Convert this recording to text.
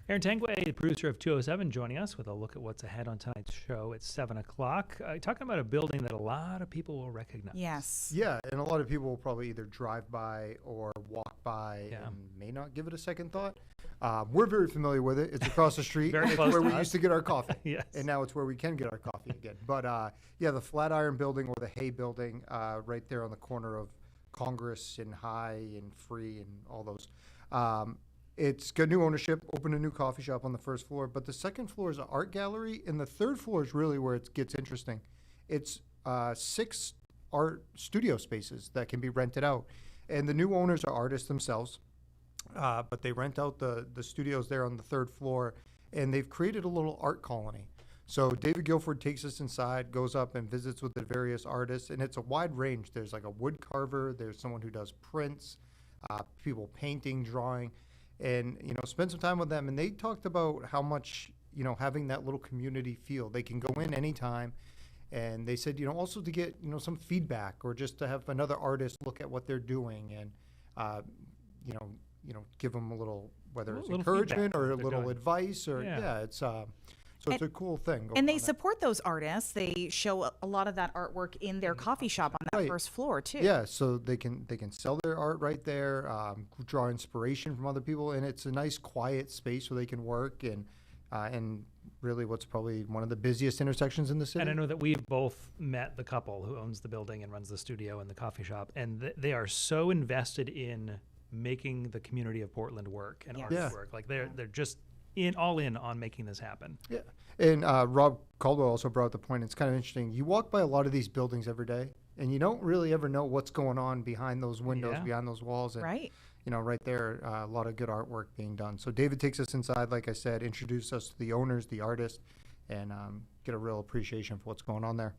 Aaron Tanguay, the producer of 207, joining us with a look at what's ahead on tonight's show at 7 o'clock. Talking about a building that a lot of people will recognize. Yes. Yeah, and a lot of people will probably either drive by or walk by and may not give it a second thought. We're very familiar with it. It's across the street. Very It's close where to we us. used to get our coffee. Yes. And now it's where we can get our coffee again. But yeah, the Flatiron Building or the Hay Building right there on the corner of Congress and High and Free and all those. It's got new ownership, opened a new coffee shop on the first floor, but the second floor is an art gallery, and the third floor is really where it gets interesting. It's 6 art studio spaces that can be rented out, and the new owners are artists themselves, but they rent out the studios there on the third floor, and they've created a little art colony. So David Guildford takes us inside, goes up and visits with the various artists, and it's a wide range. There's like a wood carver, there's someone who does prints, people painting, drawing, and spend some time with them. And they talked about how much having that little community feel. They can go in anytime, and they said also to get some feedback or just to have another artist look at what they're doing and give them a little, whether it's encouragement feedback or a they're little doing. advice or it's so it's a cool thing going And they on there. support those artists. They show a lot of that artwork in their coffee shop on that Right. first floor too. Yeah, so they can sell their art right there, draw inspiration from other people, and it's a nice quiet space where they can work and really what's probably one of the busiest intersections in the city. And I know that we've both met the couple who owns the building and runs the studio and the coffee shop, and they are so invested in making the community of Portland work and art Yeah. work. Like they're just all in on making this happen. Yeah, and Rob Caldwell also brought up the point. It's kind of interesting. You walk by a lot of these buildings every day, and you don't really ever know what's going on behind those windows, Yeah. behind those walls. And, Right. right there, a lot of good artwork being done. So David takes us inside, like I said, introduce us to the owners, the artists, and get a real appreciation for what's going on there.